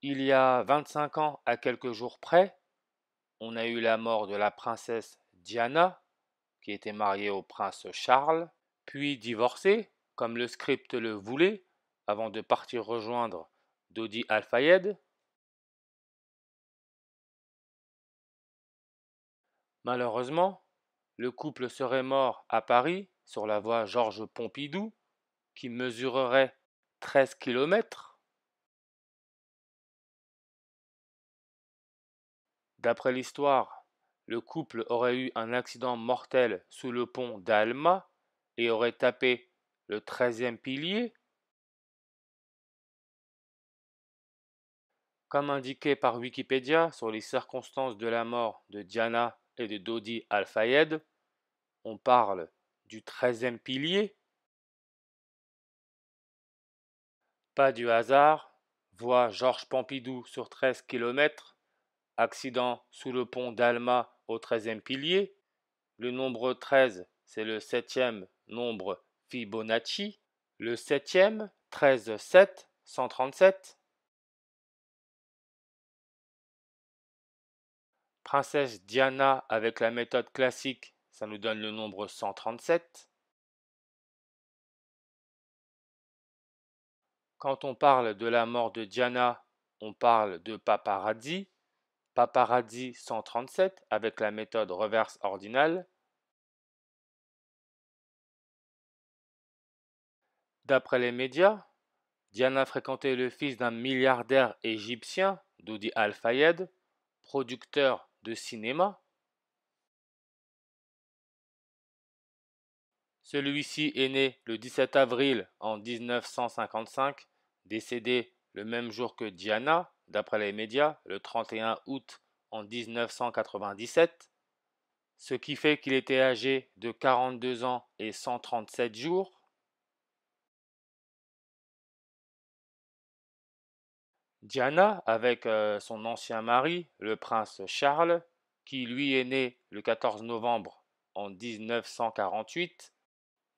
Il y a 25 ans à quelques jours près, on a eu la mort de la princesse Diana, qui était mariée au prince Charles, puis divorcée, comme le script le voulait, avant de partir rejoindre Dodi Al-Fayed. Malheureusement, le couple serait mort à Paris sur la voie Georges Pompidou, qui mesurerait 13 kilomètres. D'après l'histoire, le couple aurait eu un accident mortel sous le pont d'Alma et aurait tapé le 13e pilier. Comme indiqué par Wikipédia sur les circonstances de la mort de Diana et de Dodi Al-Fayed, on parle du 13e pilier. Pas du hasard, voie Georges Pompidou sur 13 kilomètres, accident sous le pont d'Alma au 13e pilier. Le nombre 13, c'est le septième nombre Fibonacci. Le septième, 13, 7, 137. Princesse Diana avec la méthode classique, ça nous donne le nombre 137. Quand on parle de la mort de Diana, on parle de paparazzi. Paparazzi 137 avec la méthode reverse ordinale. D'après les médias, Diana fréquentait le fils d'un milliardaire égyptien, Dodi Al-Fayed, producteur de cinéma. Celui-ci est né le 17 avril en 1955, décédé le même jour que Diana, d'après les médias, le 31 août en 1997, ce qui fait qu'il était âgé de 42 ans et 137 jours. Diana, avec son ancien mari, le prince Charles, qui lui est né le 14 novembre en 1948.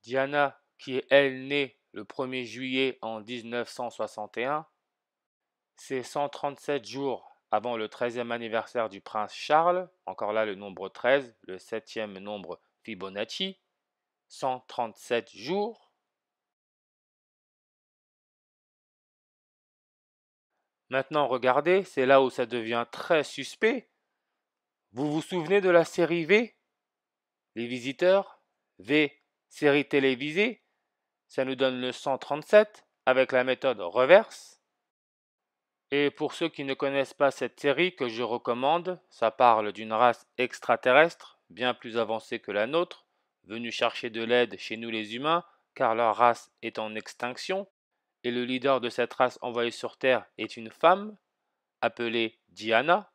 Diana, qui est elle née le 1er juillet en 1961, c'est 137 jours avant le 13e anniversaire du prince Charles, encore là le nombre 13, le septième nombre Fibonacci, 137 jours. Maintenant regardez, c'est là où ça devient très suspect. Vous vous souvenez de la série V? Les visiteurs? V, série télévisée, ça nous donne le 137 avec la méthode reverse. Et pour ceux qui ne connaissent pas cette série que je recommande, ça parle d'une race extraterrestre, bien plus avancée que la nôtre, venue chercher de l'aide chez nous les humains, car leur race est en extinction, et le leader de cette race envoyée sur Terre est une femme, appelée Diana.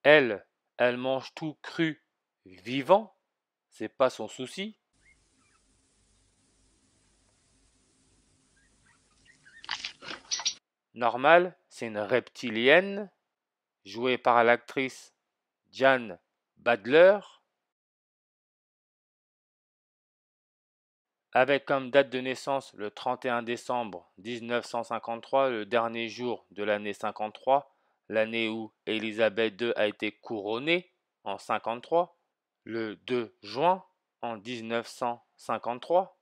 Elle mange tout cru, vivant, c'est pas son souci. Normal, c'est une reptilienne, jouée par l'actrice Diane Badler, avec comme date de naissance le 31 décembre 1953, le dernier jour de l'année 53, l'année où Élisabeth II a été couronnée en 53, le 2 juin en 1953.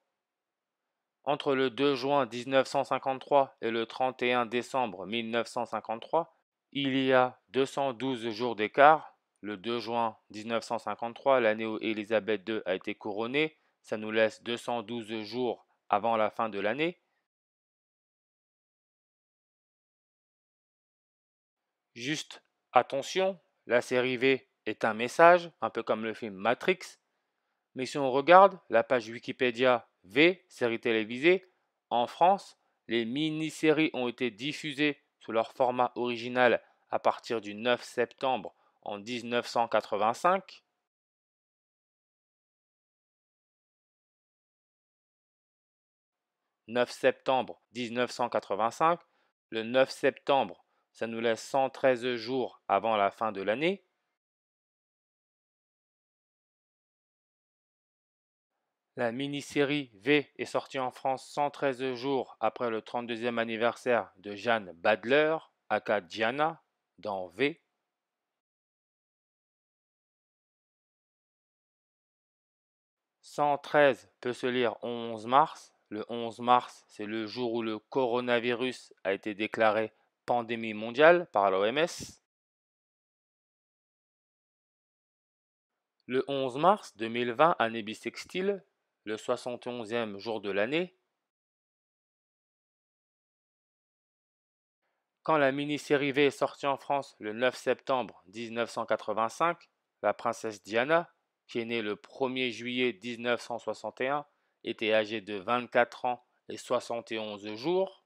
Entre le 2 juin 1953 et le 31 décembre 1953, il y a 212 jours d'écart. Le 2 juin 1953, l'année où Élisabeth II a été couronnée, ça nous laisse 212 jours avant la fin de l'année. Juste attention, la série V est un message, un peu comme le film Matrix, mais si on regarde la page Wikipédia V, série télévisée, en France, les mini-séries ont été diffusées sous leur format original à partir du 9 septembre en 1985. 9 septembre 1985. Le 9 septembre, ça nous laisse 113 jours avant la fin de l'année. La mini-série V est sortie en France 113 jours après le 32e anniversaire de Jeanne Badler, aka Diana, dans V. 113 peut se lire 11 mars. Le 11 mars, c'est le jour où le coronavirus a été déclaré pandémie mondiale par l'OMS. Le 11 mars 2020, année bissextile, le 71e jour de l'année. Quand la mini-série V est sortie en France le 9 septembre 1985, la princesse Diana, qui est née le 1er juillet 1961, était âgée de 24 ans et 71 jours.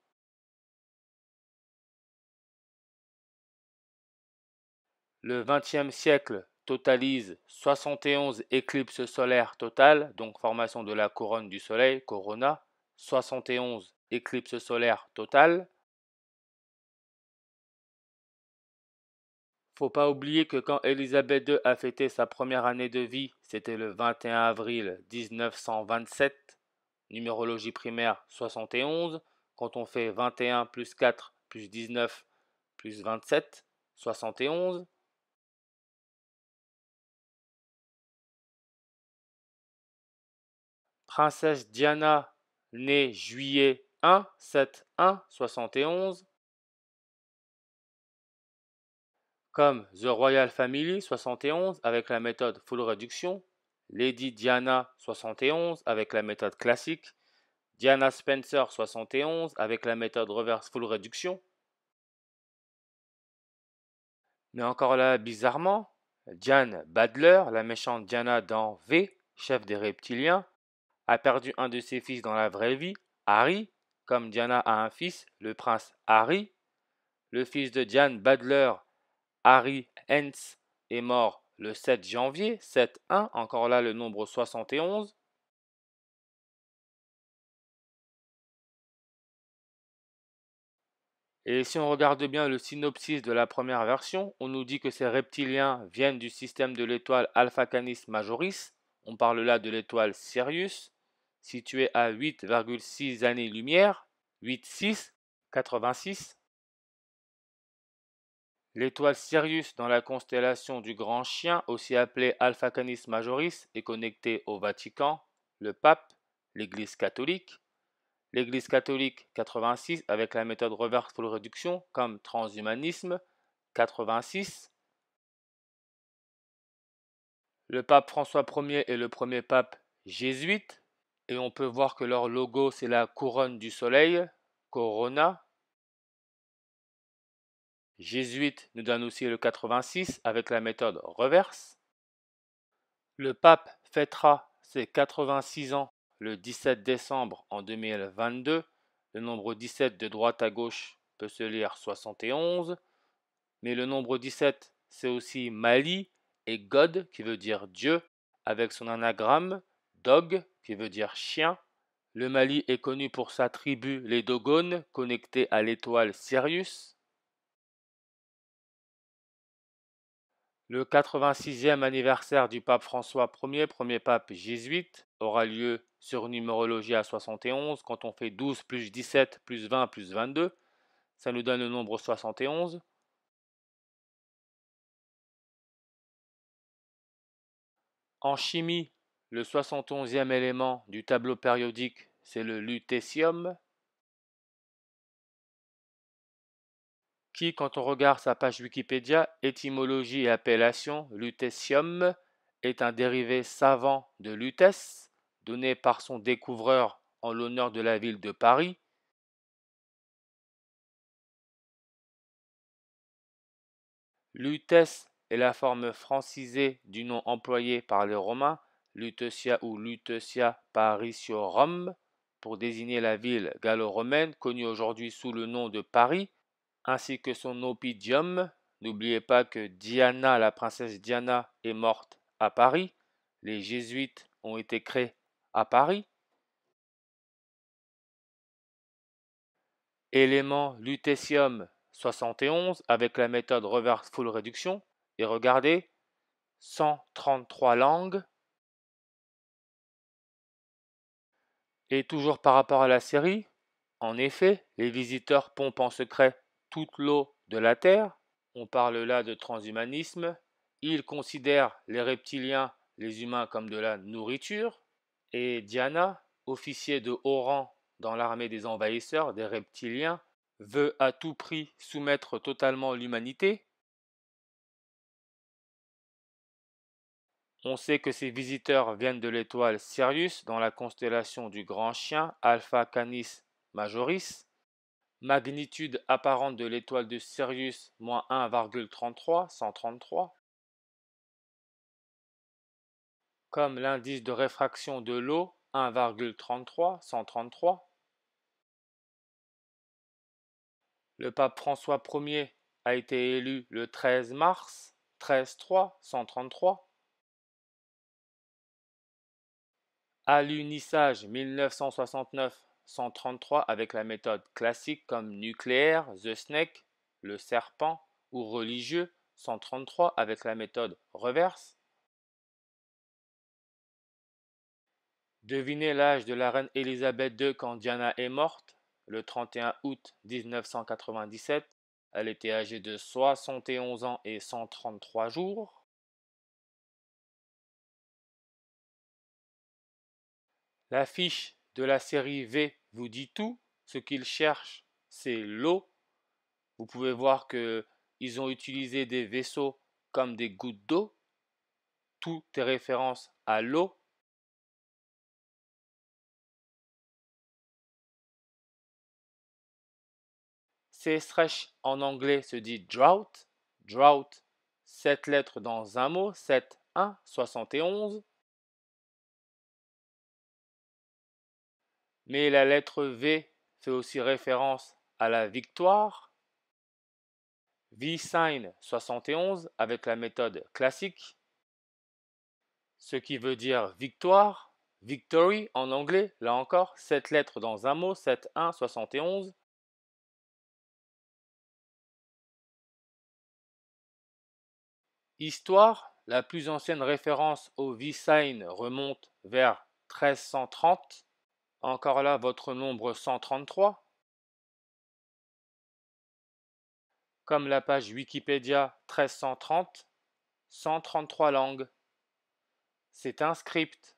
Le XXe siècle totalise 71 éclipses solaires totales, donc formation de la couronne du soleil, corona, 71 éclipses solaires totales. Faut pas oublier que quand Élisabeth II a fêté sa première année de vie, c'était le 21 avril 1927, numérologie primaire 71, quand on fait 21 plus 4 plus 19 plus 27, 71. Princesse Diana, née juillet 1, 7, 1, 71. Comme The Royal Family 71 avec la méthode full réduction, Lady Diana 71 avec la méthode classique, Diana Spencer 71 avec la méthode reverse full réduction. Mais encore là, bizarrement, Diane Badler, la méchante Diana dans V, chef des reptiliens, a perdu un de ses fils dans la vraie vie, Harry, comme Diana a un fils, le prince Harry. Le fils de Diane Badler, Harry Hens, est mort le 7 janvier, 7-1, encore là le nombre 71. Et si on regarde bien le synopsis de la première version, on nous dit que ces reptiliens viennent du système de l'étoile Alpha Canis Majoris. On parle là de l'étoile Sirius, située à 8,6 années-lumière, 8,6, 86. L'étoile Sirius dans la constellation du Grand Chien, aussi appelée Alpha Canis Majoris, est connectée au Vatican, le pape, l'Église catholique. L'Église catholique 86 avec la méthode reverse full réduction comme transhumanisme 86. Le pape François Ier est le premier pape jésuite et on peut voir que leur logo c'est la couronne du soleil, Corona. Jésuite nous donne aussi le 86 avec la méthode reverse. Le pape fêtera ses 86 ans le 17 décembre en 2022. Le nombre 17 de droite à gauche peut se lire 71. Mais le nombre 17, c'est aussi Mali et God, qui veut dire Dieu, avec son anagramme, Dog, qui veut dire chien. Le Mali est connu pour sa tribu, les Dogones, connectée à l'étoile Sirius. Le 86e anniversaire du pape François Ier, premier pape jésuite, aura lieu sur numérologie à 71, quand on fait 12 plus 17 plus 20 plus 22. Ça nous donne le nombre 71. En chimie, le 71e élément du tableau périodique, c'est le lutécium, qui, quand on regarde sa page Wikipédia, étymologie et appellation, lutécium est un dérivé savant de lutèce, donné par son découvreur en l'honneur de la ville de Paris. Lutèce est la forme francisée du nom employé par les Romains, Lutetia ou Lutetia Parisiorum, pour désigner la ville gallo-romaine connue aujourd'hui sous le nom de Paris, ainsi que son oppidum. N'oubliez pas que Diana, la princesse Diana, est morte à Paris. Les jésuites ont été créés à Paris. Élément lutécium 71 avec la méthode reverse full réduction. Et regardez, 133 langues, Et toujours par rapport à la série, en effet, les visiteurs pompent en secret toute l'eau de la Terre. On parle là de transhumanisme. Ils considèrent les reptiliens, les humains, comme de la nourriture. Et Diana, officier de haut rang dans l'armée des envahisseurs, des reptiliens, veut à tout prix soumettre totalement l'humanité. On sait que ces visiteurs viennent de l'étoile Sirius dans la constellation du Grand Chien Alpha Canis Majoris. Magnitude apparente de l'étoile de Sirius, moins 1,33, 133. Comme l'indice de réfraction de l'eau, 1,33, 133. Le pape François Ier a été élu le 13 mars, 13,3, 133. Alunissage 1969, 133 avec la méthode classique comme nucléaire, The Snake, le serpent, ou religieux, 133 avec la méthode reverse. Devinez l'âge de la reine Elisabeth II quand Diana est morte, le 31 août 1997. Elle était âgée de 71 ans et 133 jours. La fiche de la série V vous dit tout. Ce qu'ils cherchent, c'est l'eau. Vous pouvez voir qu'ils ont utilisé des vaisseaux comme des gouttes d'eau. Tout est référence à l'eau. Seestreich en anglais se dit drought. Drought, 7 lettres dans un mot, 7, 1, 71. Mais la lettre V fait aussi référence à la victoire. V-sign 71 avec la méthode classique, ce qui veut dire victoire. Victory en anglais, là encore, 7 lettres dans un mot, 7, 1, 71. Histoire, la plus ancienne référence au V-sign remonte vers 1330. Encore là, votre nombre 133. Comme la page Wikipédia 1330, 133 langues. C'est un script.